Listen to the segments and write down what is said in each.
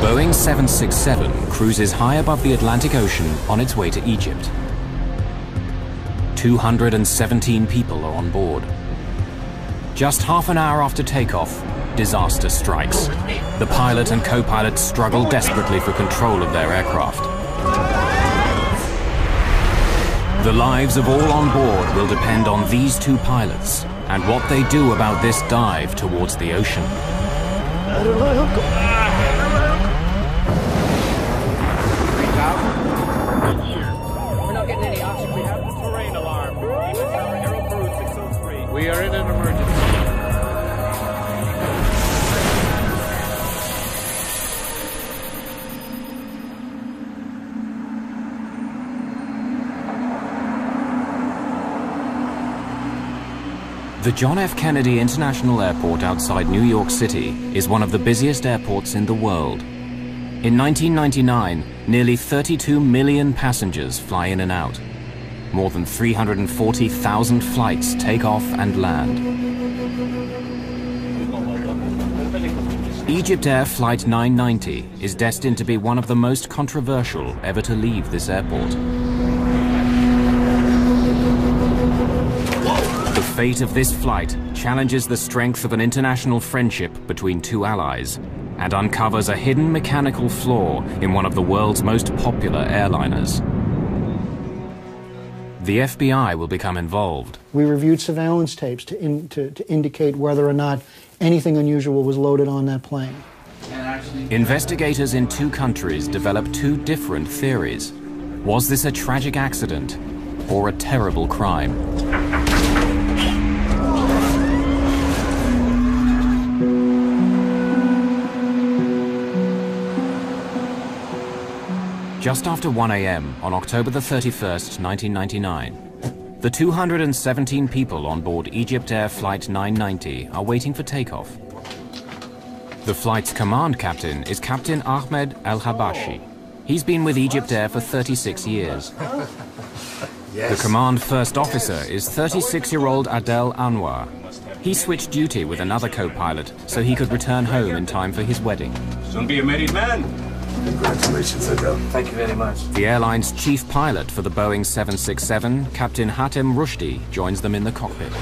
Boeing 767 cruises high above the Atlantic Ocean on its way to Egypt. 217 people are on board. Just half an hour after takeoff, disaster strikes. The pilot and co-pilot struggle desperately for control of their aircraft. The lives of all on board will depend on these two pilots and what they do about this dive towards the ocean. We're not getting any oxygen. We have the terrain alarm. Aero crew 603. We are in an emergency. The John F. Kennedy International Airport outside New York City is one of the busiest airports in the world. In 1999, nearly 32 million passengers fly in and out. More than 340,000 flights take off and land. EgyptAir Flight 990 is destined to be one of the most controversial ever to leave this airport. The fate of this flight challenges the strength of an international friendship between two allies and uncovers a hidden mechanical flaw in one of the world's most popular airliners. The FBI will become involved. We reviewed surveillance tapes to indicate whether or not anything unusual was loaded on that plane. Investigators in two countries developed two different theories. Was this a tragic accident or a terrible crime? Just after 1 a.m. on October the 31st, 1999, the 217 people on board EgyptAir Flight 990 are waiting for takeoff. The flight's command captain is Captain Ahmed Al-Habashi. He's been with EgyptAir for 36 years. The command first officer is 36-year-old Adel Anwar. He switched duty with another co-pilot so he could return home in time for his wedding. Soon be a married man. Congratulations, Adel. Thank you very much. The airline's chief pilot for the Boeing 767, Captain Hatem Rushdie, joins them in the cockpit.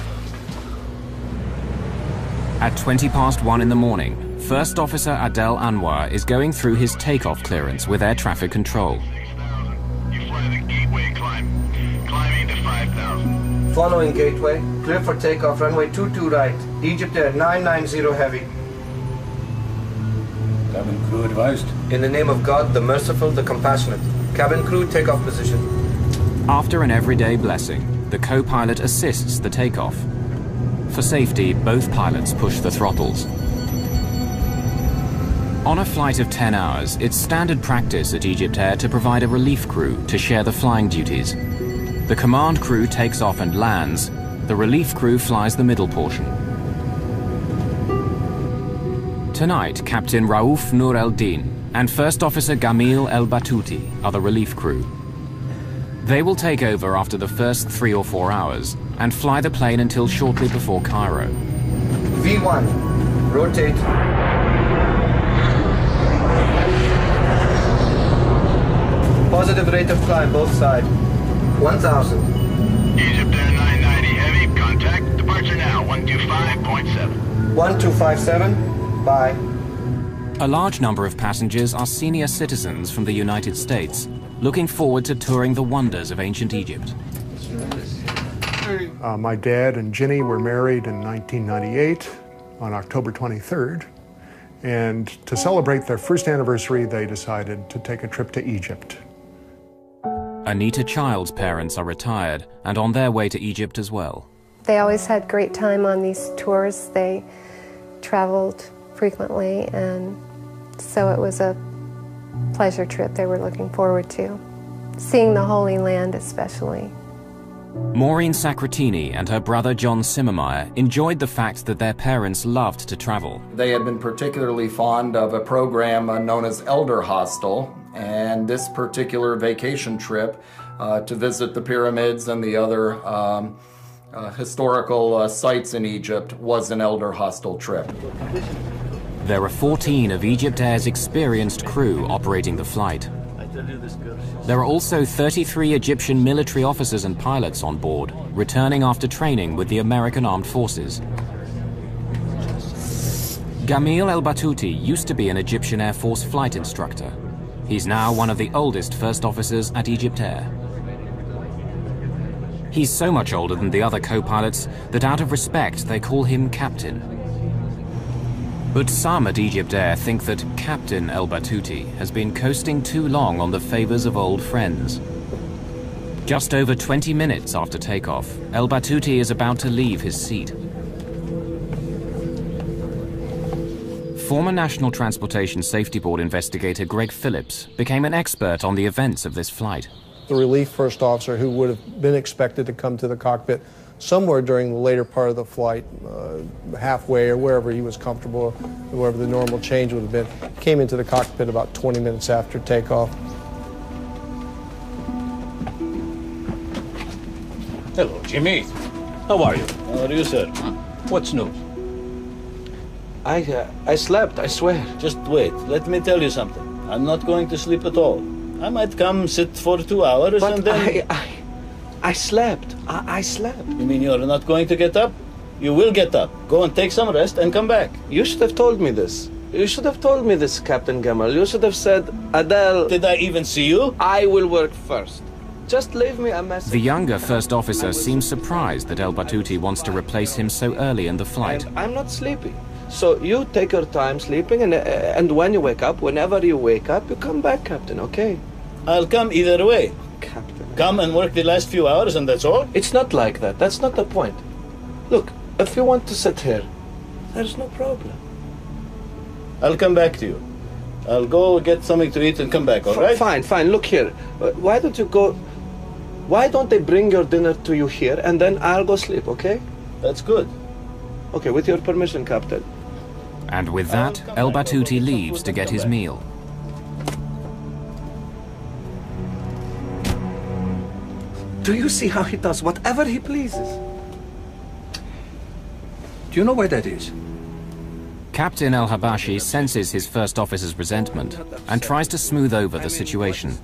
At 1:20 in the morning, First Officer Adel Anwar is going through his takeoff clearance with air traffic control. You fly the gateway climb. Climbing to 5,000. Following gateway, clear for takeoff, runway 22 right. EgyptAir 990 heavy. Cabin crew advised. In the name of God, the merciful, the compassionate. Cabin crew, takeoff position. After an everyday blessing, the co-pilot assists the takeoff. For safety, both pilots push the throttles. On a flight of 10 hours, it's standard practice at EgyptAir to provide a relief crew to share the flying duties. The command crew takes off and lands. The relief crew flies the middle portion. Tonight, Captain Raouf Nur el-Din and First Officer Gamil el-Batouti are the relief crew. They will take over after the first 3 or 4 hours and fly the plane until shortly before Cairo. V1, rotate. Positive rate of climb, both sides. 1,000. EgyptAir 990 heavy. Contact. Departure now. 125.7. 1257. Bye. A large number of passengers are senior citizens from the United States, looking forward to touring the wonders of ancient Egypt. My dad and Ginny were married in 1998 on October 23rd, and to celebrate their first anniversary, they decided to take a trip to Egypt. Anita Child's parents are retired and on their way to Egypt as well. They always had great time on these tours. They traveled frequently, and so it was a pleasure trip they were looking forward to, seeing the Holy Land especially. Maureen Sacratini and her brother John Simmermeyer enjoyed the fact that their parents loved to travel. They had been particularly fond of a program known as Elder Hostel, and this particular vacation trip to visit the pyramids and the other historical sites in Egypt was an Elder Hostel trip. There are 14 of EgyptAir's experienced crew operating the flight. There are also 33 Egyptian military officers and pilots on board, returning after training with the American Armed Forces. Gamil El-Batouti used to be an Egyptian Air Force flight instructor. He's now one of the oldest first officers at EgyptAir. He's so much older than the other co-pilots that out of respect they call him Captain. But some at EgyptAir think that Captain El-Batouti has been coasting too long on the favors of old friends. Just over 20 minutes after takeoff, El-Batouti is about to leave his seat. Former National Transportation Safety Board investigator Greg Phillips became an expert on the events of this flight. The relief first officer, who would have been expected to come to the cockpit somewhere during the later part of the flight, halfway or wherever he was comfortable, wherever the normal change would have been, came into the cockpit about 20 minutes after takeoff. Hello, Jimmy. How are you? How are you, sir? What's new? I slept, I swear. Just wait. Let me tell you something. I'm not going to sleep at all. I might come sit for 2 hours But and then... I slept. I slept. You mean you're not going to get up? You will get up. Go and take some rest and come back. You should have told me this. You should have told me this, Captain Gamal. You should have said, Adele... Did I even see you? I will work first. Just leave me a message. The younger first officer seems surprised that El-Batouti wants to replace him so early in the flight. And I'm not sleepy. So you take your time sleeping, and when you wake up, whenever you wake up, you come back, Captain, okay? I'll come either way. Captain. Come and work the last few hours and that's all? It's not like that. That's not the point. Look, if you want to sit here, there's no problem. I'll come back to you. I'll go get something to eat and come back, all right? Fine, fine. Look here. Why don't you go... Why don't they bring your dinner to you here, and then I'll go sleep, okay? That's good. Okay, with your permission, Captain. And with that, El-Batouti leaves to get his meal. Do you see how he does whatever he pleases? Do you know where that is? Captain El-Habashi senses his first officer's resentment and tries to smooth over the situation.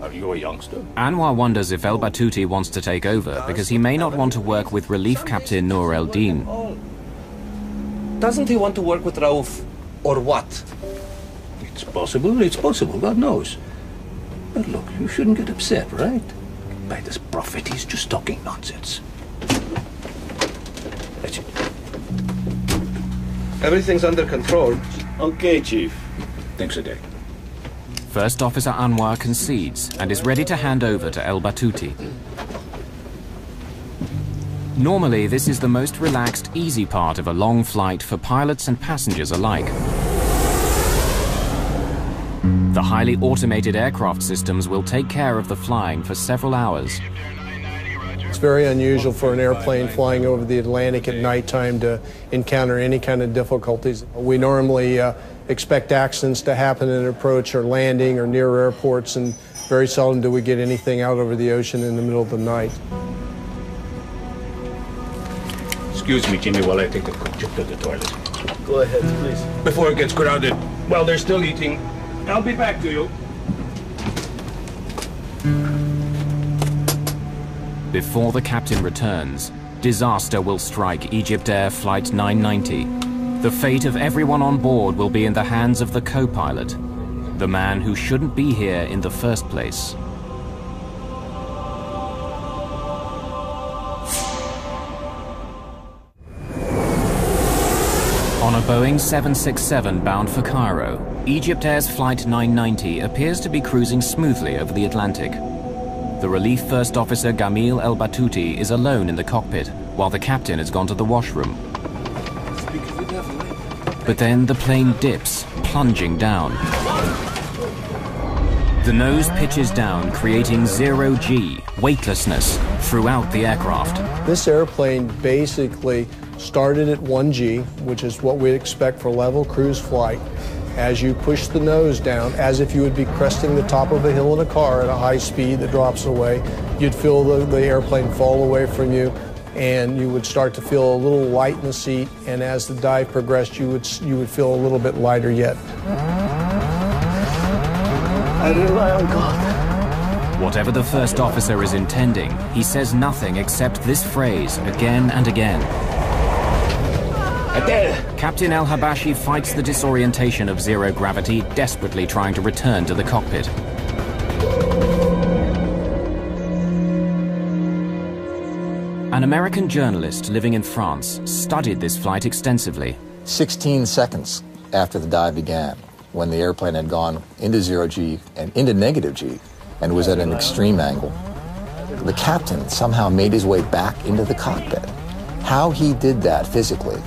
Are you a youngster? Anwar wonders if El-Batouti wants to take over because he may not want to work with Relief Captain Noor el-Din. Doesn't he want to work with Raouf, or what? It's possible, God knows. But look, you shouldn't get upset, right? By this prophet, he's just talking nonsense. That's it. Everything's under control. Okay, Chief. Thanks a day. First Officer Anwar concedes and is ready to hand over to El-Batouti. Normally, this is the most relaxed, easy part of a long flight for pilots and passengers alike. The highly automated aircraft systems will take care of the flying for several hours. It's very unusual for an airplane flying over the Atlantic at nighttime to encounter any kind of difficulties. We normally expect accidents to happen in approach or landing or near airports, and very seldom do we get anything out over the ocean in the middle of the night. Excuse me, Jimmy, while I take the cook trip to the toilet. Go ahead, please. Before it gets crowded, while they're still eating, I'll be back to you. Before the captain returns, disaster will strike EgyptAir Flight 990. The fate of everyone on board will be in the hands of the co-pilot, the man who shouldn't be here in the first place. On a Boeing 767 bound for Cairo, EgyptAir's Flight 990 appears to be cruising smoothly over the Atlantic. The relief first officer Gamil El-Batouti is alone in the cockpit, while the captain has gone to the washroom. But then the plane dips, plunging down. The nose pitches down, creating zero-G, weightlessness, throughout the aircraft. This airplane basically started at 1G, which is what we'd expect for level cruise flight. As you push the nose down, as if you would be cresting the top of a hill in a car at a high speed that drops away, you'd feel the airplane fall away from you, and you would start to feel a little light in the seat, and as the dive progressed, you would feel a little bit lighter yet. I rely on God. Whatever the first officer is intending, he says nothing except this phrase again and again. Captain El-Habashi fights the disorientation of zero gravity, desperately trying to return to the cockpit. An American journalist living in France studied this flight extensively. 16 seconds after the dive began, when the airplane had gone into zero G and into negative G and was at an extreme angle, the captain somehow made his way back into the cockpit. How he did that physically,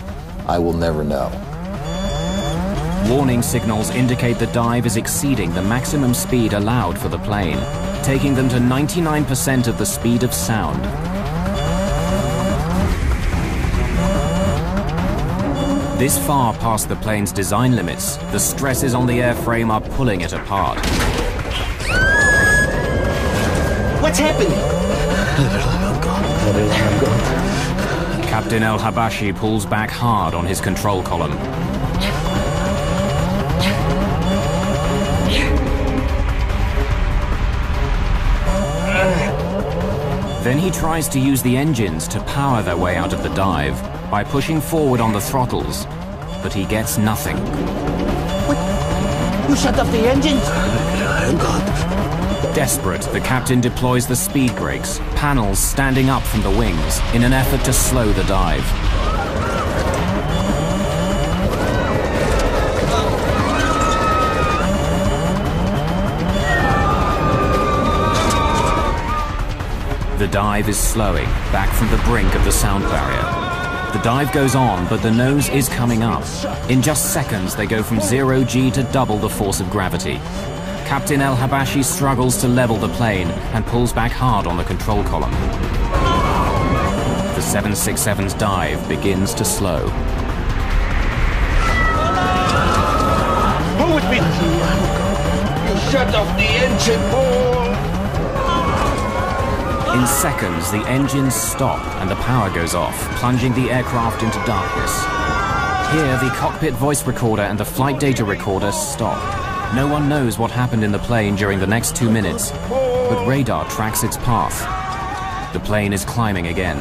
I will never know. Warning signals indicate the dive is exceeding the maximum speed allowed for the plane, taking them to 99% of the speed of sound. This far past the plane's design limits, the stresses on the airframe are pulling it apart. What's happening? Captain El-Habashi pulls back hard on his control column. Then he tries to use the engines to power their way out of the dive by pushing forward on the throttles, but he gets nothing. What? You shut off the engines? Oh, God. Desperate, the captain deploys the speed brakes, panels standing up from the wings, in an effort to slow the dive. The dive is slowing, back from the brink of the sound barrier. The dive goes on, but the nose is coming up. In just seconds, they go from 0 G to double the force of gravity. Captain El-Habashi struggles to level the plane and pulls back hard on the control column. The 767's dive begins to slow. Who would be? You shut off the engine, Paul! In seconds, the engines stop and the power goes off, plunging the aircraft into darkness. Here, the cockpit voice recorder and the flight data recorder stop. No one knows what happened in the plane during the next 2 minutes, but radar tracks its path. The plane is climbing again.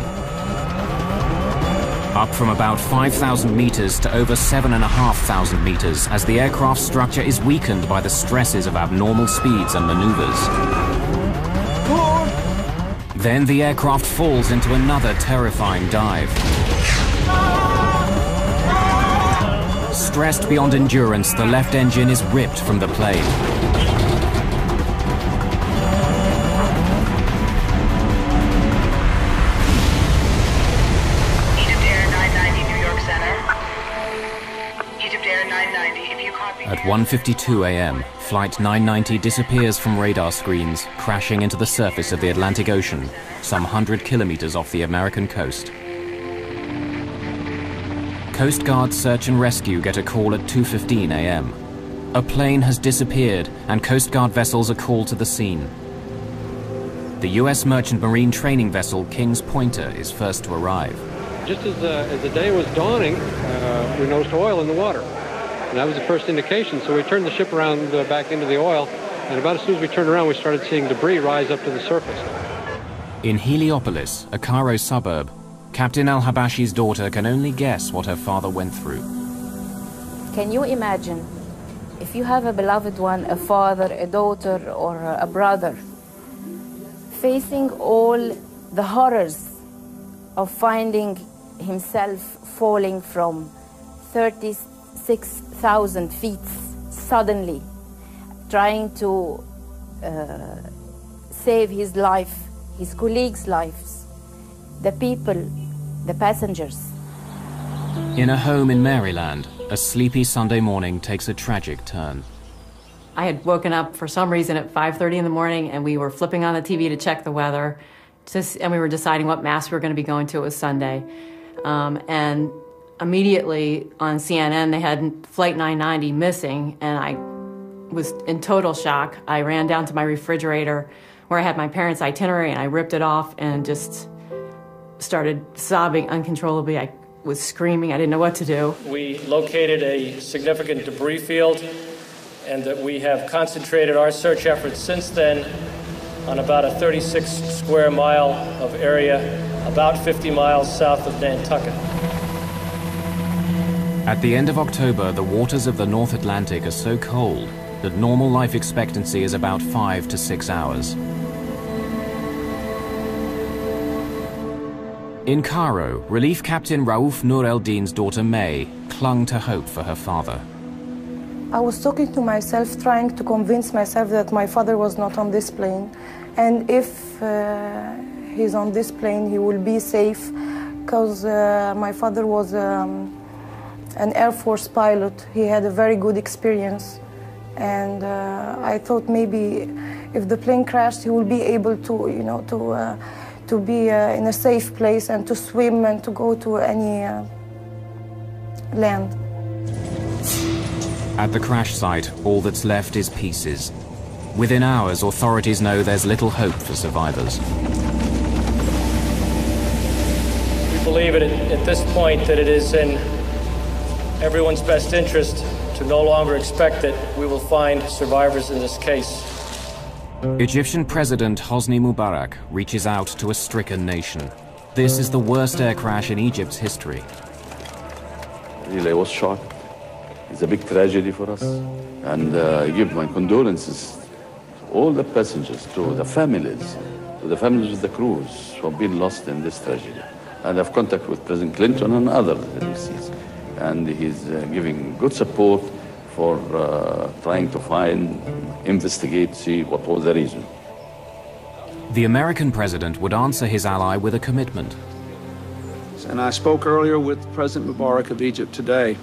Up from about 5,000 meters to over 7,500 meters as the aircraft structure is weakened by the stresses of abnormal speeds and maneuvers. Then the aircraft falls into another terrifying dive. Stressed beyond endurance, the left engine is ripped from the plane. EgyptAir 990, New York Center. EgyptAir 990, if you copy... At 1:52 a.m., Flight 990 disappears from radar screens, crashing into the surface of the Atlantic Ocean, some 100 kilometers off the American coast. Coast Guard search and rescue get a call at 2:15 a.m. A plane has disappeared and Coast Guard vessels are called to the scene. The U.S. merchant marine training vessel King's Pointer is first to arrive. Just as the day was dawning, we noticed oil in the water. And that was the first indication, so we turned the ship around back into the oil, and about as soon as we turned around, we started seeing debris rise up to the surface. In Heliopolis, a Cairo suburb, Captain El-Habashi's daughter can only guess what her father went through. Can you imagine if you have a beloved one, a father, a daughter, or a brother, facing all the horrors of finding himself falling from 36,000 feet suddenly, trying to save his life, his colleagues' lives, the people, the passengers. In a home in Maryland, a sleepy Sunday morning takes a tragic turn. I had woken up for some reason at 5:30 in the morning, and we were flipping on the TV to check the weather, and we were deciding what mass we were going to be going to. It was Sunday. And immediately on CNN, they had Flight 990 missing, and I was in total shock. I ran down to my refrigerator where I had my parents' itinerary, and I ripped it off and just started sobbing uncontrollably. I was screaming. I didn't know what to do. We located a significant debris field, and that we have concentrated our search efforts since then on about a 36 square mile of area, about 50 miles south of Nantucket. At the end of October, the waters of the North Atlantic are so cold that normal life expectancy is about 5 to 6 hours. In Cairo, Relief Captain Raouf Nur el-Din's daughter May clung to hope for her father. I was talking to myself, trying to convince myself that my father was not on this plane. And if he's on this plane, he will be safe, because my father was an Air Force pilot. He had a very good experience. And I thought maybe if the plane crashed, he will be able to, you know, to be in a safe place and to swim and to go to any land. At the crash site, all that's left is pieces. Within hours, authorities know there's little hope for survivors. We believe at this point that it is in everyone's best interest to no longer expect that we will find survivors in this case. Egyptian President Hosni Mubarak reaches out to a stricken nation. This is the worst air crash in Egypt's history. Really, I was shocked. It's a big tragedy for us. And I give my condolences to all the passengers, to the families of the crews who have been lost in this tragedy. And I've contact with President Clinton and other DCs. And he's giving good support for trying to find, investigate, see what was the reason. The American president would answer his ally with a commitment. And I spoke earlier with President Mubarak of Egypt today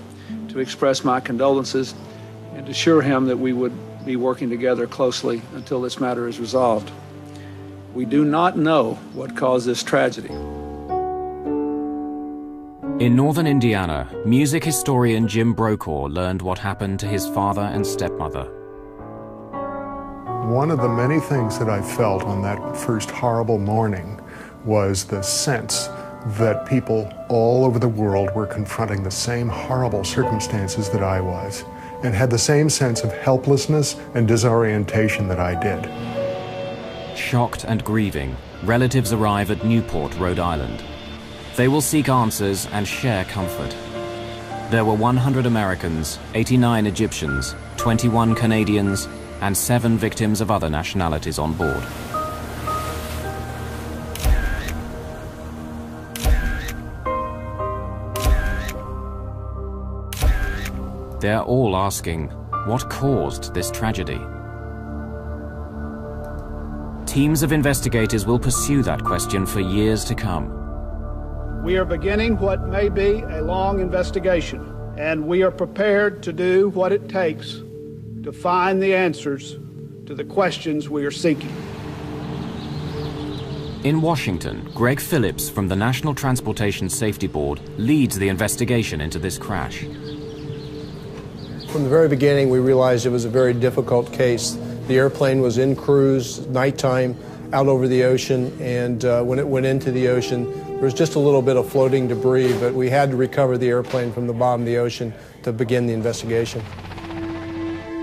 to express my condolences and to assure him that we would be working together closely until this matter is resolved. We do not know what caused this tragedy. In northern Indiana, music historian Jim Brokaw learned what happened to his father and stepmother. One of the many things that I felt on that first horrible morning was the sense that people all over the world were confronting the same horrible circumstances that I was, and had the same sense of helplessness and disorientation that I did. Shocked and grieving, relatives arrive at Newport, Rhode Island. They will seek answers and share comfort. There were 100 Americans, 89 Egyptians, 21 Canadians, and 7 victims of other nationalities on board. They're all asking, what caused this tragedy? Teams of investigators will pursue that question for years to come. We are beginning what may be a long investigation, and we are prepared to do what it takes to find the answers to the questions we are seeking. In Washington, Greg Phillips from the National Transportation Safety Board leads the investigation into this crash. From the very beginning, we realized it was a very difficult case. The airplane was in cruise, nighttime, out over the ocean, and when it went into the ocean, there was just a little bit of floating debris, but we had to recover the airplane from the bottom of the ocean to begin the investigation.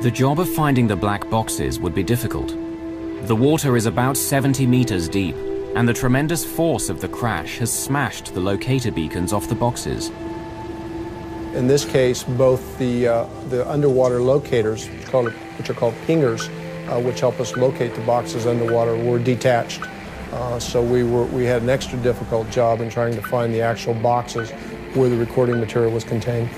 The job of finding the black boxes would be difficult. The water is about 70 meters deep, and the tremendous force of the crash has smashed the locator beacons off the boxes. In this case, both the underwater locators, which are called pingers, which help us locate the boxes underwater, were detached. So we had an extra difficult job in trying to find the actual boxes where the recording material was contained.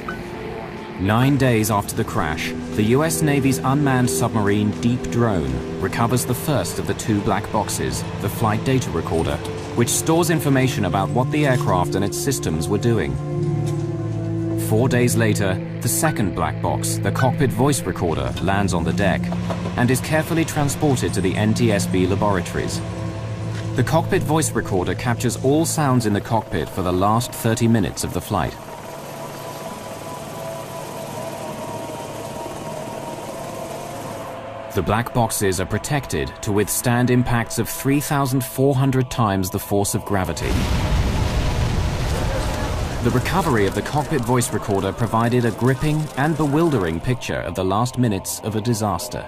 9 days after the crash, the US Navy's unmanned submarine Deep Drone recovers the first of the 2 black boxes, the flight data recorder, which stores information about what the aircraft and its systems were doing. 4 days later, the second black box, the cockpit voice recorder, lands on the deck and is carefully transported to the NTSB laboratories. The cockpit voice recorder captures all sounds in the cockpit for the last 30 minutes of the flight. The black boxes are protected to withstand impacts of 3,400 times the force of gravity. The recovery of the cockpit voice recorder provided a gripping and bewildering picture of the last minutes of a disaster.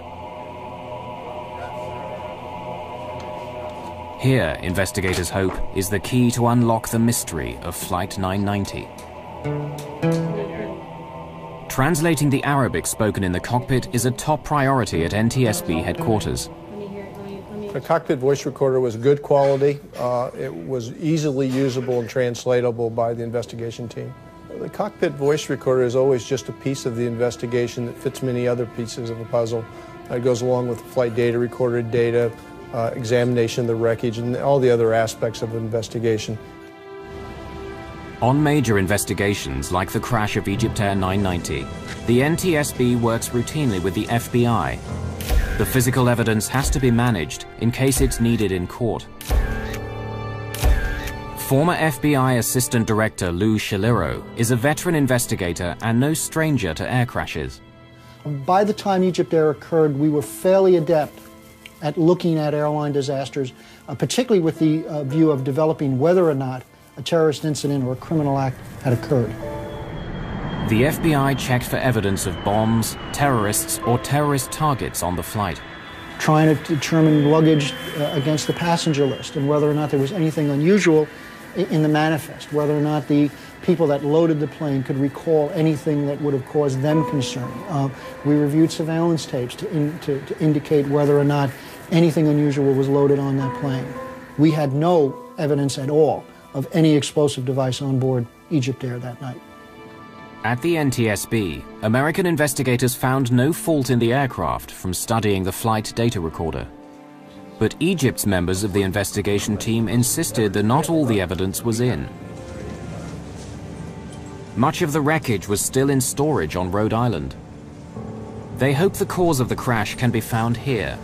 Here, investigators hope, is the key to unlock the mystery of Flight 990. Translating the Arabic spoken in the cockpit is a top priority at NTSB headquarters. The cockpit voice recorder was good quality. It was easily usable and translatable by the investigation team. The cockpit voice recorder is always just a piece of the investigation that fits many other pieces of a puzzle. It goes along with flight data, recorded data, examination of the wreckage, and all the other aspects of the investigation. On major investigations like the crash of EgyptAir 990, the NTSB works routinely with the FBI. The physical evidence has to be managed in case it's needed in court. Former FBI Assistant Director Lou Shaliro is a veteran investigator and no stranger to air crashes. By the time EgyptAir occurred, we were fairly adept at looking at airline disasters, particularly with the view of developing whether or not a terrorist incident or a criminal act had occurred. The FBI checked for evidence of bombs, terrorists, or terrorist targets on the flight. Trying to determine luggage against the passenger list and whether or not there was anything unusual in the manifest, whether or not the people that loaded the plane could recall anything that would have caused them concern. We reviewed surveillance tapes to indicate whether or not anything unusual was loaded on that plane. We had no evidence at all of any explosive device on board EgyptAir that night. At the NTSB, American investigators found no fault in the aircraft from studying the flight data recorder. But Egypt's members of the investigation team insisted that not all the evidence was in. Much of the wreckage was still in storage on Rhode Island. They hope the cause of the crash can be found here.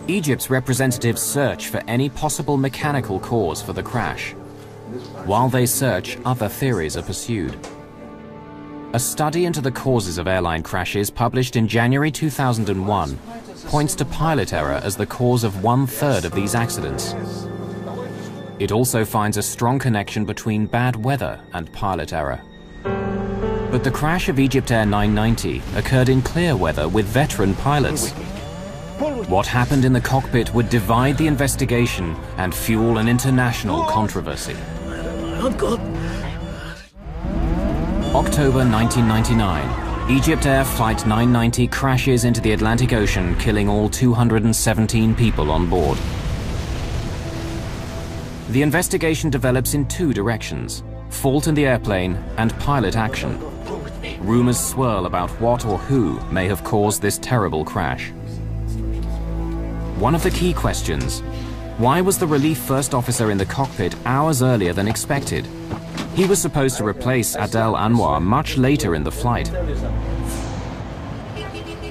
Egypt's representatives search for any possible mechanical cause for the crash. While they search, other theories are pursued. A study into the causes of airline crashes published in January 2001 points to pilot error as the cause of 1/3 of these accidents. It also finds a strong connection between bad weather and pilot error. But the crash of EgyptAir 990 occurred in clear weather with veteran pilots. What happened in the cockpit would divide the investigation and fuel an international controversy. October 1999, EgyptAir Flight 990 crashes into the Atlantic Ocean, killing all 217 people on board. The investigation develops in two directions: fault in the airplane and pilot action. Rumors swirl about what or who may have caused this terrible crash. One of the key questions: why was the relief first officer in the cockpit hours earlier than expected? He was supposed to replace Adel Anwar much later in the flight.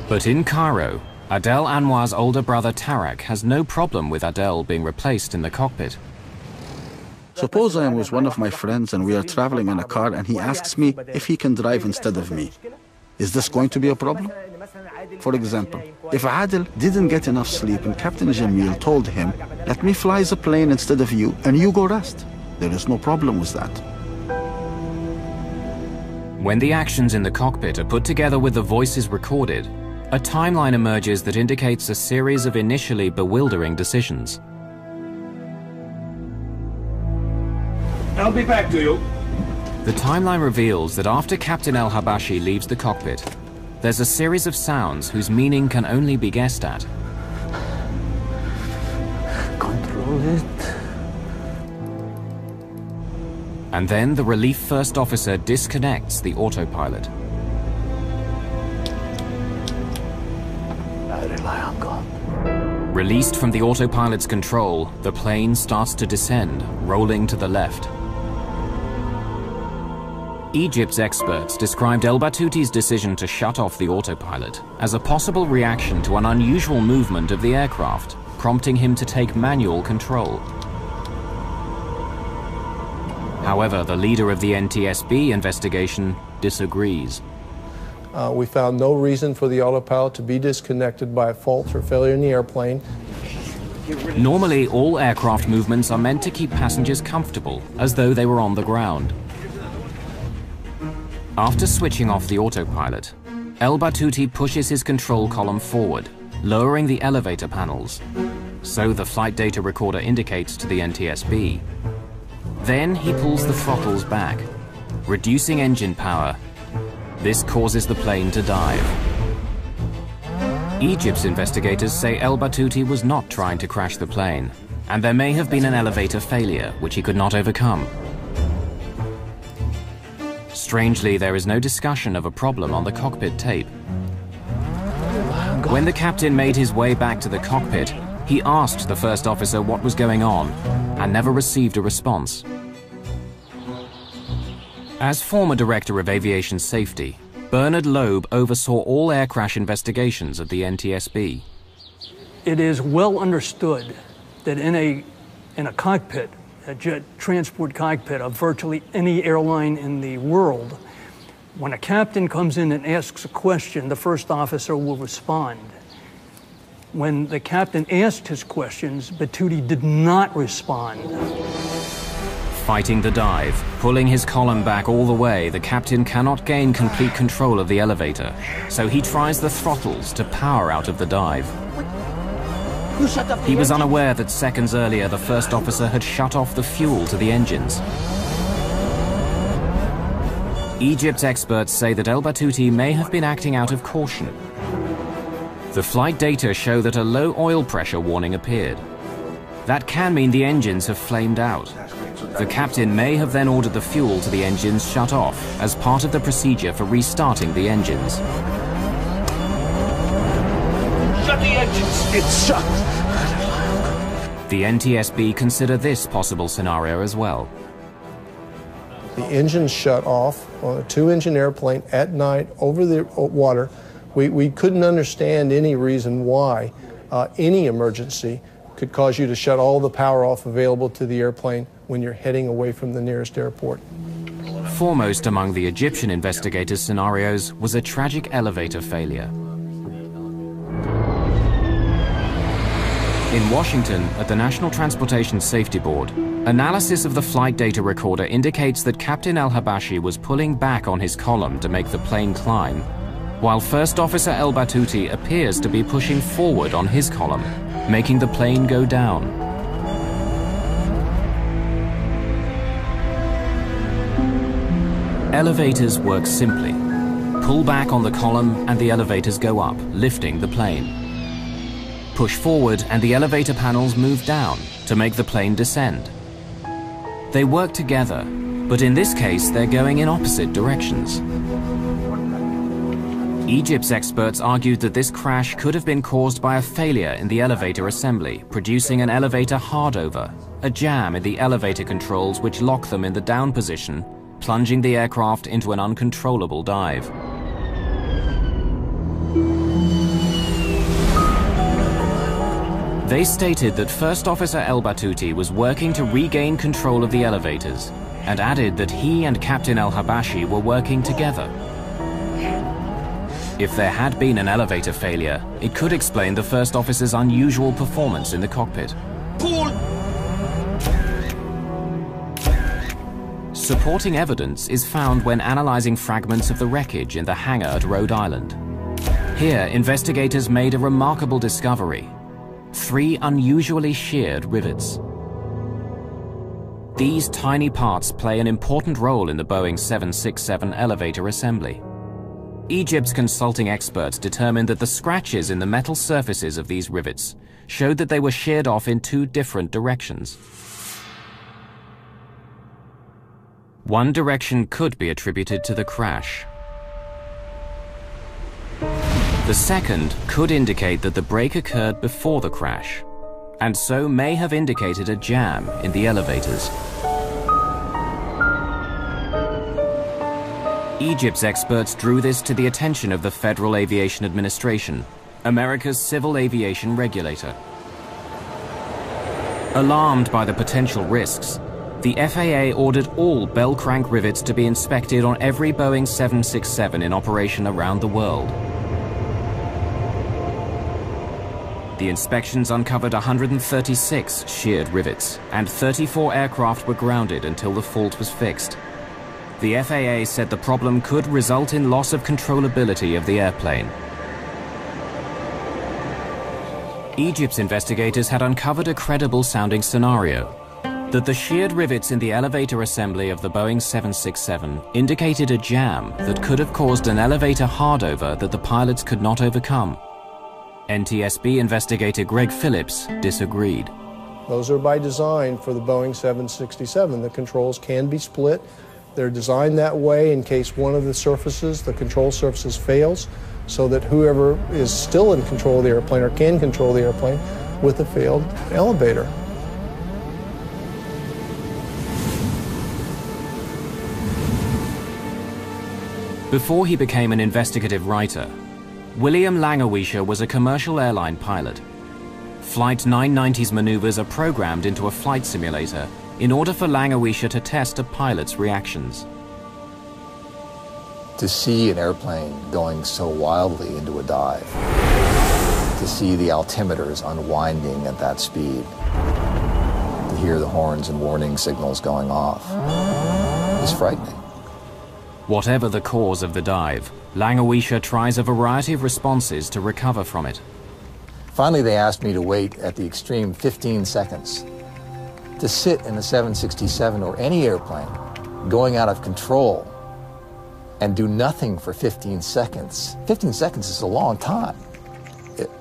But in Cairo, Adel Anwar's older brother Tarak has no problem with Adel being replaced in the cockpit. Suppose I am with one of my friends and we are traveling in a car and he asks me if he can drive instead of me. Is this going to be a problem? For example, if Adel didn't get enough sleep and Captain Jamil told him, "Let me fly the plane instead of you and you go rest," there is no problem with that. When the actions in the cockpit are put together with the voices recorded, a timeline emerges that indicates a series of initially bewildering decisions. I'll be back to you. The timeline reveals that after Captain El Habashi leaves the cockpit, there's a series of sounds whose meaning can only be guessed at. Control it. And then the relief first officer disconnects the autopilot. I rely on God. Released from the autopilot's control, the plane starts to descend, rolling to the left. Egypt's experts described El Batuti's decision to shut off the autopilot as a possible reaction to an unusual movement of the aircraft, prompting him to take manual control. However, the leader of the NTSB investigation disagrees. We found no reason for the autopilot to be disconnected by a fault or failure in the airplane. Normally, all aircraft movements are meant to keep passengers comfortable, as though they were on the ground. After switching off the autopilot, El Batouti pushes his control column forward, lowering the elevator panels. So the flight data recorder indicates to the NTSB. Then he pulls the throttles back, reducing engine power. This causes the plane to dive. Egypt's investigators say El Batouti was not trying to crash the plane, and there may have been an elevator failure which he could not overcome. Strangely, there is no discussion of a problem on the cockpit tape. When the captain made his way back to the cockpit, he asked the first officer what was going on and never received a response. As former director of aviation safety, Bernard Loeb oversaw all air crash investigations at the NTSB. It is well understood that in a cockpit, a jet transport cockpit of virtually any airline in the world, when a captain comes in and asks a question, the first officer will respond. When the captain asked his questions, Batouti did not respond. Fighting the dive, pulling his column back all the way, the captain cannot gain complete control of the elevator, so he tries the throttles to power out of the dive. He was unaware that seconds earlier the first officer had shut off the fuel to the engines. Egypt's experts say that El Batouti may have been acting out of caution. The flight data show that a low oil pressure warning appeared. That can mean the engines have flamed out. The captain may have then ordered the fuel to the engines shut off as part of the procedure for restarting the engines. Shut the engines! It's shut! The NTSB consider this possible scenario as well. The engines shut off on a two-engine airplane at night over the water. We couldn't understand any reason why any emergency could cause you to shut all the power off available to the airplane when you're heading away from the nearest airport. Foremost among the Egyptian investigators' scenarios was a tragic elevator failure. In Washington, at the National Transportation Safety Board, analysis of the flight data recorder indicates that Captain El-Habashi was pulling back on his column to make the plane climb, while First Officer El Batouti appears to be pushing forward on his column, making the plane go down. Elevators work simply. Pull back on the column and the elevators go up, lifting the plane. Push forward and the elevator panels move down to make the plane descend. They work together, but in this case they're going in opposite directions. Egypt's experts argued that this crash could have been caused by a failure in the elevator assembly, producing an elevator hardover, a jam in the elevator controls which lock them in the down position, plunging the aircraft into an uncontrollable dive. They stated that First Officer El Batouti was working to regain control of the elevators, and added that he and Captain El-Habashi were working together. If there had been an elevator failure, it could explain the First Officer's unusual performance in the cockpit. Supporting evidence is found when analyzing fragments of the wreckage in the hangar at Rhode Island. Here, investigators made a remarkable discovery: 3 unusually sheared rivets. These tiny parts play an important role in the Boeing 767 elevator assembly. Egypt's consulting experts determined that the scratches in the metal surfaces of these rivets showed that they were sheared off in 2 different directions. One direction could be attributed to the crash. The second could indicate that the break occurred before the crash, and so may have indicated a jam in the elevators. Egypt's experts drew this to the attention of the Federal Aviation Administration, America's civil aviation regulator. Alarmed by the potential risks, the FAA ordered all bell crank rivets to be inspected on every Boeing 767 in operation around the world. The inspections uncovered 136 sheared rivets, and 34 aircraft were grounded until the fault was fixed. the FAA said the problem could result in loss of controllability of the airplane. Egypt's investigators had uncovered a credible-sounding scenario, that the sheared rivets in the elevator assembly of the Boeing 767 indicated a jam that could have caused an elevator hardover that the pilots could not overcome. NTSB investigator Greg Phillips disagreed. Those are by design for the Boeing 767. The controls can be split. They're designed that way in case one of the surfaces, the control surfaces, fails, so that whoever is still in control of the airplane or can control the airplane with a failed elevator. Before he became an investigative writer, William Langewiescher was a commercial airline pilot. Flight 990's maneuvers are programmed into a flight simulator in order for Langewiescher to test a pilot's reactions. To see an airplane going so wildly into a dive, to see the altimeters unwinding at that speed, to hear the horns and warning signals going off, is frightening. Whatever the cause of the dive, Langewiescher tries a variety of responses to recover from it. Finally, they asked me to wait at the extreme 15 seconds. To sit in a 767 or any airplane going out of control and do nothing for 15 seconds. 15 seconds is a long time.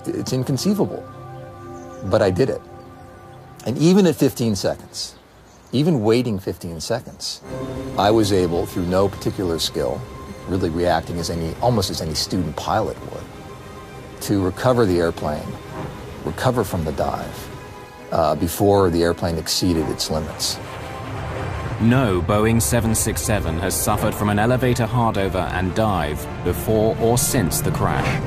It's inconceivable. But I did it. And even at 15 seconds, even waiting 15 seconds, I was able, through no particular skill, really reacting almost as any student pilot would, to recover the airplane, recover from the dive, before the airplane exceeded its limits. No Boeing 767 has suffered from an elevator hardover and dive before or since the crash.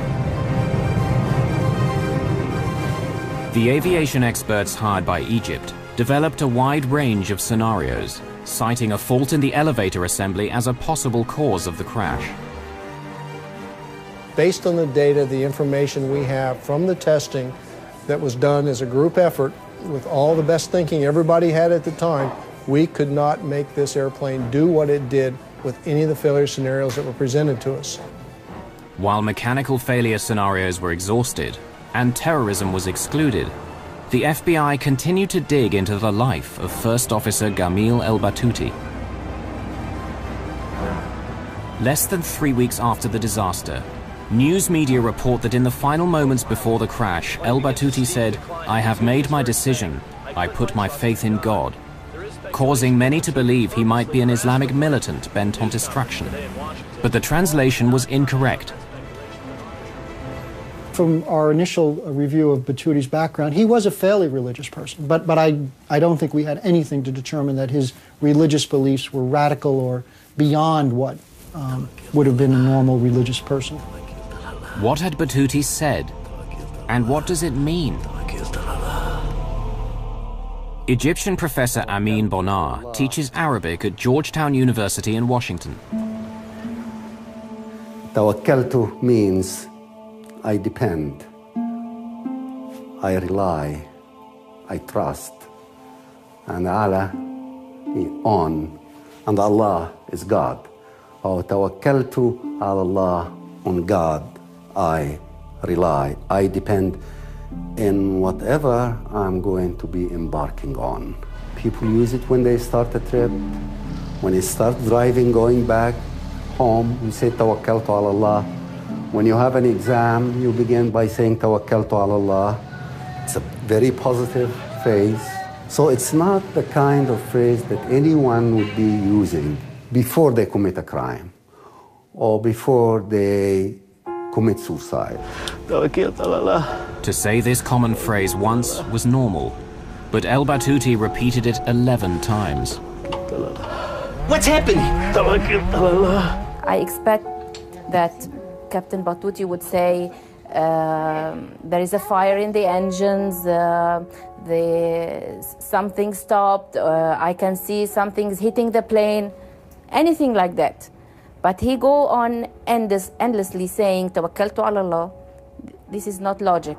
The aviation experts hired by Egypt developed a wide range of scenarios, citing a fault in the elevator assembly as a possible cause of the crash. Based on the data, the information we have from the testing that was done as a group effort with all the best thinking everybody had at the time, we could not make this airplane do what it did with any of the failure scenarios that were presented to us. While mechanical failure scenarios were exhausted and terrorism was excluded, the FBI continued to dig into the life of First Officer Gamil El-Batouti. Less than 3 weeks after the disaster, news media report that in the final moments before the crash, El-Batouti said, "I have made my decision. I put my faith in God," causing many to believe he might be an Islamic militant bent on destruction. But the translation was incorrect. From our initial review of Batouti's background, he was a fairly religious person, but I don't think we had anything to determine that his religious beliefs were radical or beyond what would have been a normal religious person. What had Batouti said? And what does it mean? Egyptian professor Amin Bonar teaches Arabic at Georgetown University in Washington. Tawakkaltu means I depend, I rely, I trust, and Allah on, and Allah is God. Tawakkaltu ala Allah, on God I rely, I depend in whatever I'm going to be embarking on. People use it when they start a trip, when they start driving, going back home, you say Tawakkaltu ala Allah. When you have an exam, you begin by saying Tawakkaltu ala Allah. It's a very positive phrase. So it's not the kind of phrase that anyone would be using before they commit a crime or before they commit suicide. Tawakkaltu ala Allah. To say this common phrase once was normal, but El-Batouti repeated it 11 times. What's happening? Tawakkaltu ala Allah. I expect that Captain Batouti would say, there is a fire in the engines, something stopped, I can see something's hitting the plane, anything like that. But he go on endlessly saying, Tawakkaltu ala Allah. This is not logic.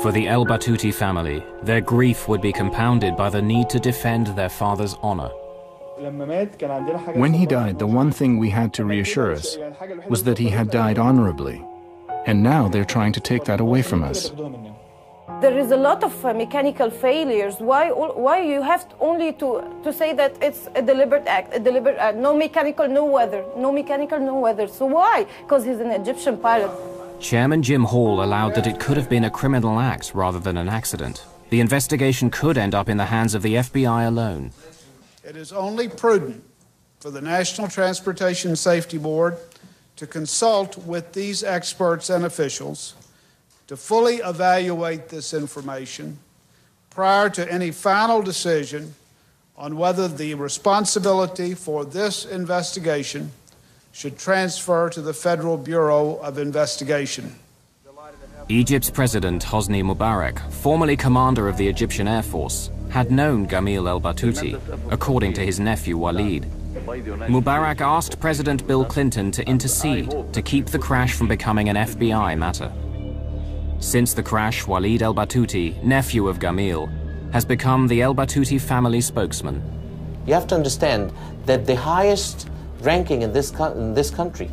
For the El-Batouti family, their grief would be compounded by the need to defend their father's honor. When he died, the one thing we had to reassure us was that he had died honorably. And now they're trying to take that away from us. There is a lot of mechanical failures. Why you have only to say that it's a deliberate act, no mechanical, no weather, no mechanical, no weather. So why? Because he's an Egyptian pilot. Chairman Jim Hall allowed that it could have been a criminal act rather than an accident. The investigation could end up in the hands of the FBI alone. It is only prudent for the National Transportation Safety Board to consult with these experts and officials to fully evaluate this information prior to any final decision on whether the responsibility for this investigation should transfer to the Federal Bureau of Investigation. Egypt's President Hosni Mubarak, formerly commander of the Egyptian Air Force, had known Gamil el-Batouti, according to his nephew Walid. Mubarak asked President Bill Clinton to intercede to keep the crash from becoming an FBI matter. Since the crash, Walid el-Batouti, nephew of Gamil, has become the el-Batouti family spokesman. You have to understand that the highest ranking in this country,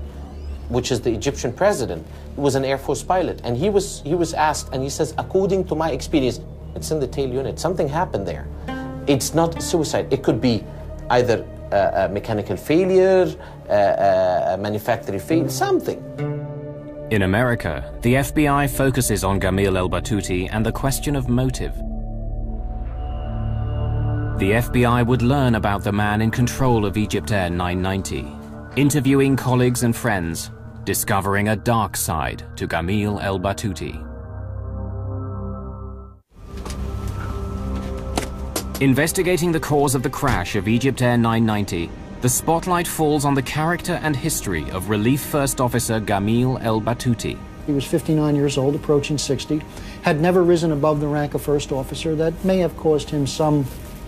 which is the Egyptian president, was an Air Force pilot. And he was asked, and he says, according to my experience, it's in the tail unit. Something happened there. It's not suicide. It could be either a mechanical failure, a manufacturing failure, something. In America, the FBI focuses on Gamil el-Batouti and the question of motive. The FBI would learn about the man in control of EgyptAir 990, interviewing colleagues and friends, discovering a dark side to Gamil el-Batouti. Investigating the cause of the crash of EgyptAir 990, the spotlight falls on the character and history of Relief First Officer Gamil el-Batouti. He was 59 years old, approaching 60, had never risen above the rank of first officer. That may have caused him some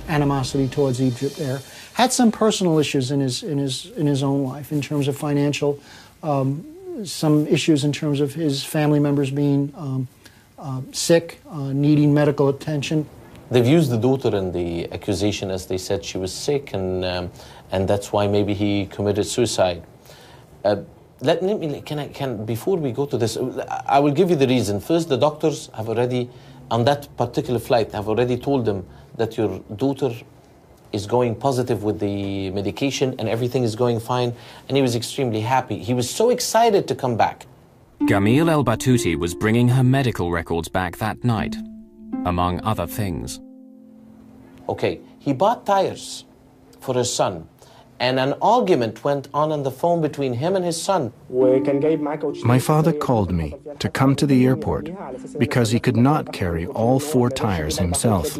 animosity towards EgyptAir. Had some personal issues in his own life in terms of financial, some issues in terms of his family members being sick, needing medical attention. They've used the daughter in the accusation as they said she was sick, and that's why maybe he committed suicide. Before we go to this, I will give you the reason. First, the doctors have already, on that particular flight, have already told them that your daughter is going positive with the medication and everything is going fine, and he was extremely happy. He was so excited to come back. Gamil el-Batouti was bringing her medical records back that night, among other things. Okay, he bought tires for his son, and an argument went on the phone between him and his son. My father called me to come to the airport because he could not carry all 4 tires himself.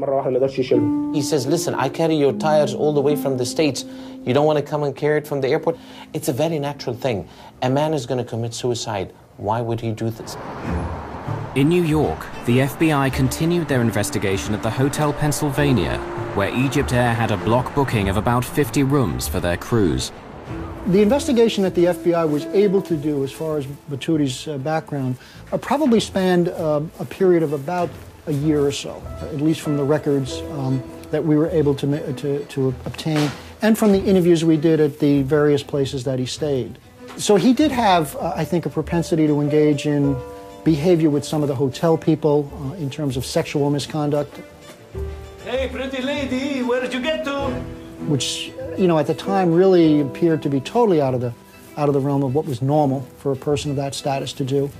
He says, listen, I carry your tires all the way from the States. You don't want to come and carry it from the airport? It's a very natural thing. A man is going to commit suicide. Why would he do this? In New York, the FBI continued their investigation at the Hotel Pennsylvania, where EgyptAir had a block booking of about 50 rooms for their crews. The investigation that the FBI was able to do, as far as Batouti's background, probably spanned a period of about a year or so, at least from the records that we were able to obtain, and from the interviews we did at the various places that he stayed. So he did have, I think, a propensity to engage in behavior with some of the hotel people in terms of sexual misconduct. Hey, pretty lady, where did you get to? Which, you know, at the time really appeared to be totally out of the realm of what was normal for a person of that status to do.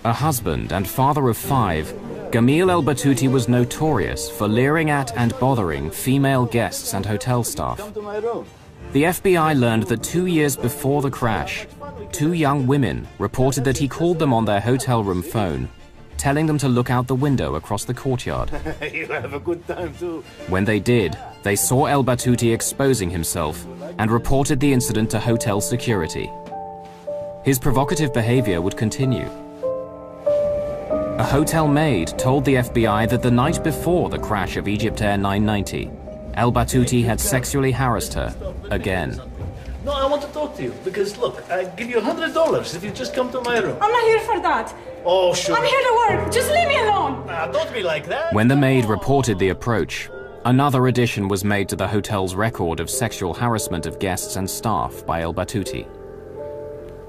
A husband and father of 5, Gamil el-Batouti was notorious for leering at and bothering female guests and hotel staff. Come to my room. The FBI learned that 2 years before the crash, 2 young women reported that he called them on their hotel room phone, telling them to look out the window across the courtyard. You have a good time too. When they did, they saw el-Batouti exposing himself and reported the incident to hotel security. His provocative behavior would continue. A hotel maid told the FBI that the night before the crash of EgyptAir 990, el-Batouti had sexually harassed her again. No, I want to talk to you because look, I give you $100 if you just come to my room. I'm not here for that. Oh, sure. I'm here to work. Just leave me alone. Nah, don't be like that. When the maid reported the approach, Another addition was made to the hotel's record of sexual harassment of guests and staff by El Batouti.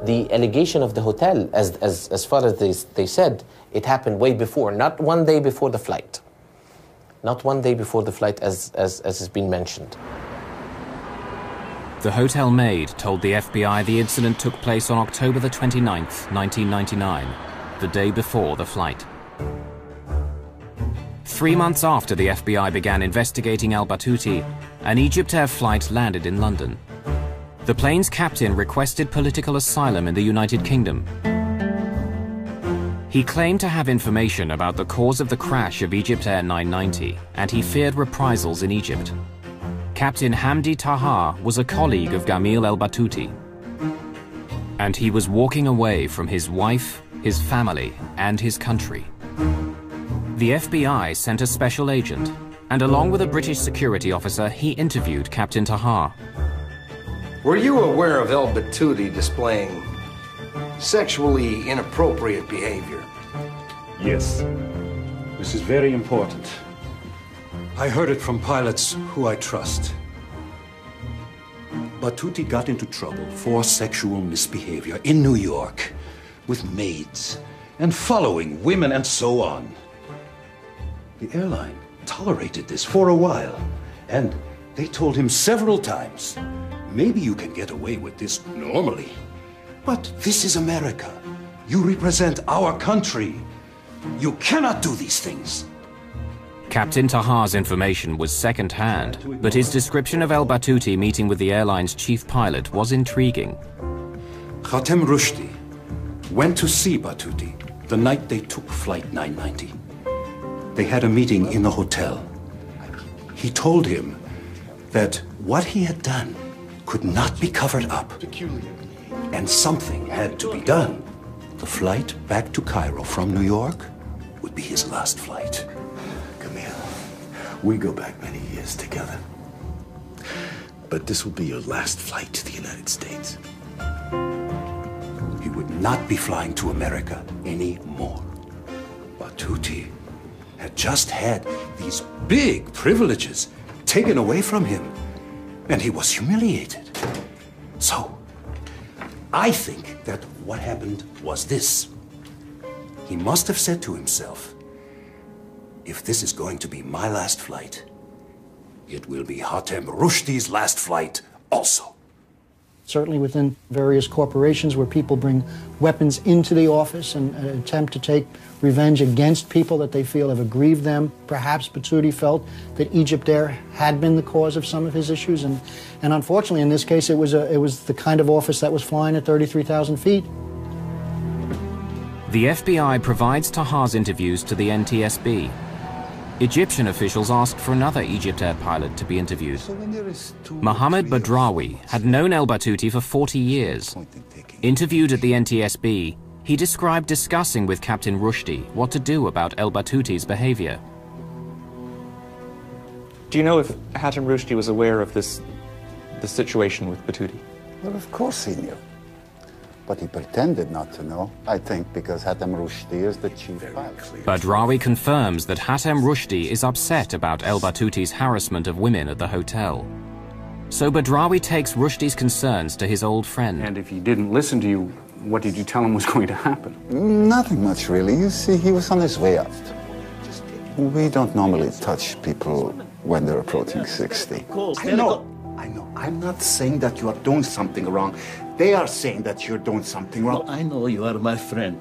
The allegation of the hotel, as far as they said, it happened way before, not one day before the flight. Not one day before the flight, as has been mentioned. The hotel maid told the FBI the incident took place on October the 29th, 1999, the day before the flight. 3 months after the FBI began investigating El Batouti, an EgyptAir flight landed in London. The plane's captain requested political asylum in the United Kingdom. He claimed to have information about the cause of the crash of EgyptAir 990, and he feared reprisals in Egypt. Captain Hamdi Taha was a colleague of Gamil El Batouti, and he was walking away from his wife, his family, and his country. The FBI sent a special agent, and along with a British security officer, he interviewed Captain Taha. Were you aware of El Batouti displaying sexually inappropriate behavior? Yes. This is very important. I heard it from pilots who I trust. Batouti got into trouble for sexual misbehavior in New York with maids and following women and so on. The airline tolerated this for a while, and they told him several times, maybe you can get away with this normally, but this is America. You represent our country. You cannot do these things. Captain Taha's information was second-hand, but his description of El Batouti meeting with the airline's chief pilot was intriguing. Khatem Rushdie went to see Batouti the night they took Flight 990. They had a meeting in the hotel. He told him that what he had done could not be covered up, and something had to be done. The flight back to Cairo from New York would be his last flight. We go back many years together. But this will be your last flight to the United States. He would not be flying to America anymore. Batouti had just had these big privileges taken away from him, and he was humiliated. So, I think that what happened was this. He must have said to himself, if this is going to be my last flight, it will be Khatem Rushdie's last flight also. Certainly within various corporations where people bring weapons into the office and attempt to take revenge against people that they feel have aggrieved them. Perhaps Batouti felt that EgyptAir had been the cause of some of his issues, and unfortunately in this case it was the kind of office that was flying at 33,000 feet. The FBI provides Taha's interviews to the NTSB. Egyptian officials asked for another EgyptAir pilot to be interviewed. Mohammed Badrawi had known El Batouti for 40 years. Interviewed at the NTSB, he described discussing with Captain Rushdie what to do about El Batouti's behavior. Do you know if Khatem Rushdie was aware of the situation with Batouti? Well, of course he knew. But he pretended not to know, I think, because Khatem Rushdie is the chief pilot. Badrawi confirms that Khatem Rushdie is upset about El Batouti's harassment of women at the hotel. So Badrawi takes Rushdie's concerns to his old friend. And if he didn't listen to you, what did you tell him was going to happen? Nothing much, really. You see, he was on his way out. We don't normally touch people when they're approaching 60. I know. I'm not saying that you are doing something wrong. They are saying that you're doing something wrong. I know you are my friend.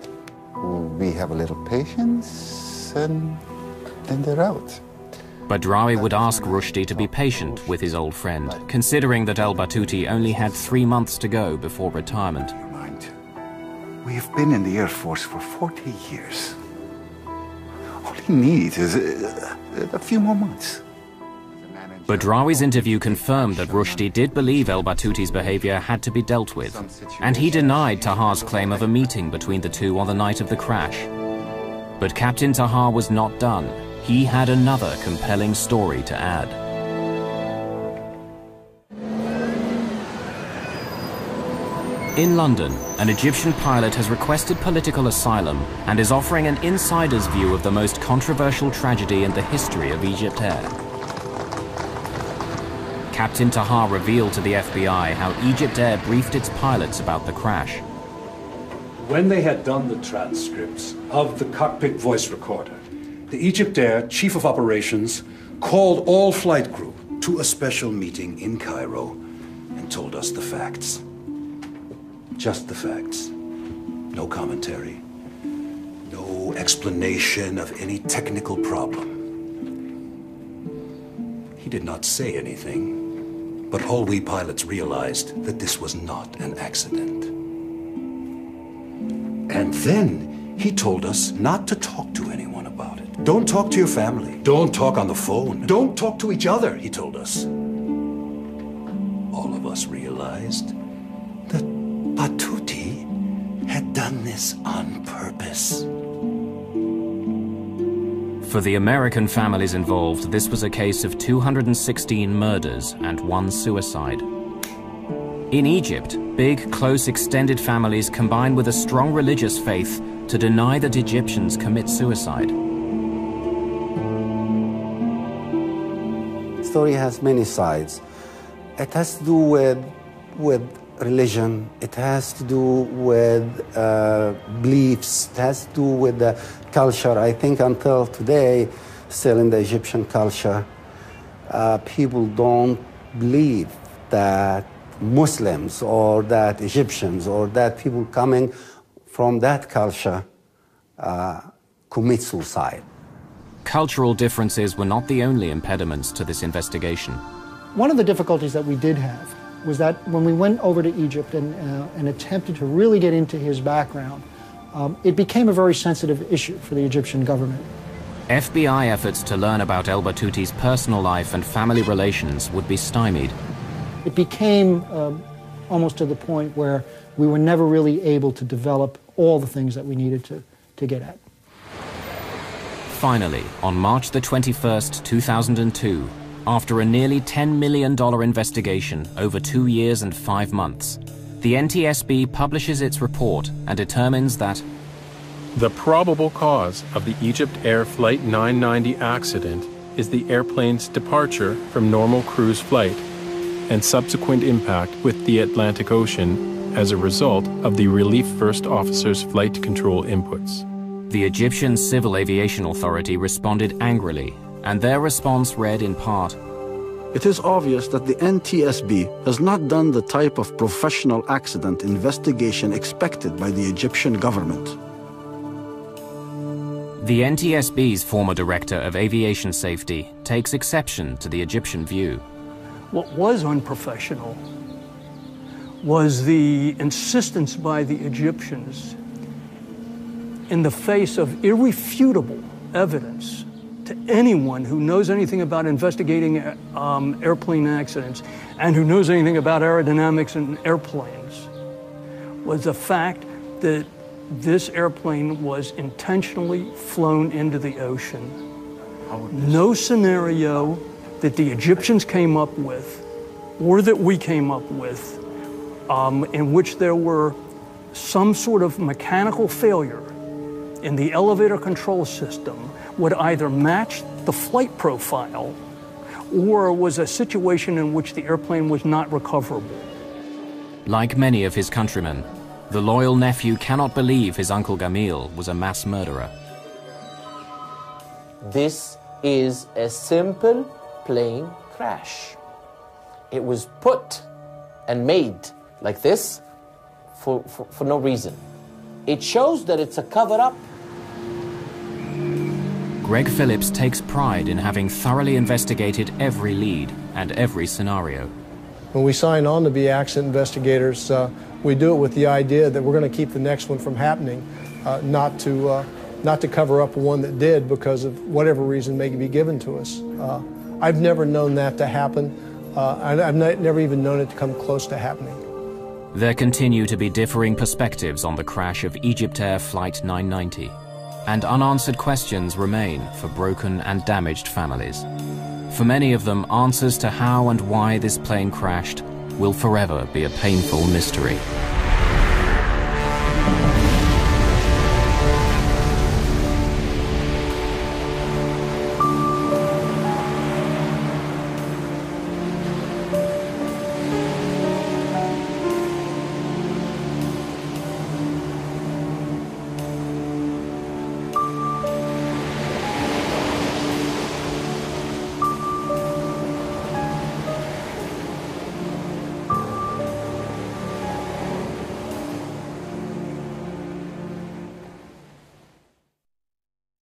We have a little patience, and then they're out. Badrawi would ask Rushdie to be patient with his old friend, considering that El Batouti only had 3 months to go before retirement. We've been in the Air Force for 40 years. All he needs is a few more months. Badrawi's interview confirmed that Rushdie did believe El Batouti's behavior had to be dealt with, and he denied Taha's claim of a meeting between the two on the night of the crash. But Captain Taha was not done. He had another compelling story to add. In London, an Egyptian pilot has requested political asylum and is offering an insider's view of the most controversial tragedy in the history of EgyptAir. Captain Tahar revealed to the FBI how EgyptAir briefed its pilots about the crash. When they had done the transcripts of the cockpit voice recorder, the EgyptAir Chief of Operations called all flight crew to a special meeting in Cairo and told us the facts. Just the facts. No commentary. No explanation of any technical problem. He did not say anything, but all we pilots realized that this was not an accident. And then he told us not to talk to anyone about it. Don't talk to your family. Don't talk on the phone. Don't talk to each other, he told us. All of us realized that Batuti had done this on purpose. For the American families involved, this was a case of 216 murders and 1 suicide. In Egypt, big, close, extended families combine with a strong religious faith to deny that Egyptians commit suicide. The story has many sides. It has to do with religion. It has to do with beliefs. It has to do with the culture. I think until today, still in the Egyptian culture, people don't believe that Muslims or that Egyptians or that people coming from that culture commit suicide. Cultural differences were not the only impediments to this investigation. One of the difficulties that we did have was that when we went over to Egypt and attempted to really get into his background, it became a very sensitive issue for the Egyptian government. FBI efforts to learn about El Batuti's personal life and family relations would be stymied. It became almost to the point where we were never really able to develop all the things that we needed to get at. Finally, on March the 21st, 2002, after a nearly $10 million investigation over 2 years and 5 months, the NTSB publishes its report and determines that the probable cause of the EgyptAir Flight 990 accident is the airplane's departure from normal cruise flight and subsequent impact with the Atlantic Ocean as a result of the Relief First Officer's flight control inputs. The Egyptian Civil Aviation Authority responded angrily, and their response read in part, "It is obvious that the NTSB has not done the type of professional accident investigation expected by the Egyptian government." The NTSB's former director of aviation safety takes exception to the Egyptian view. What was unprofessional was the insistence by the Egyptians, in the face of irrefutable evidence to anyone who knows anything about investigating airplane accidents and who knows anything about aerodynamics in airplanes, was the fact that this airplane was intentionally flown into the ocean. No scenario that the Egyptians came up with, or that we came up with, in which there were some sort of mechanical failure in the elevator control system would either match the flight profile or was a situation in which the airplane was not recoverable. Like many of his countrymen, the loyal nephew cannot believe his uncle Gamil was a mass murderer. This is a simple plane crash. It was put and made like this for no reason. It shows that it's a cover-up. Greg Phillips takes pride in having thoroughly investigated every lead and every scenario. When we sign on to be accident investigators, we do it with the idea that we're going to keep the next one from happening, not to cover up one that did because of whatever reason may be given to us. I've never known that to happen. I've never even known it to come close to happening. There continue to be differing perspectives on the crash of EgyptAir Flight 990, and unanswered questions remain for broken and damaged families. For many of them, answers to how and why this plane crashed will forever be a painful mystery.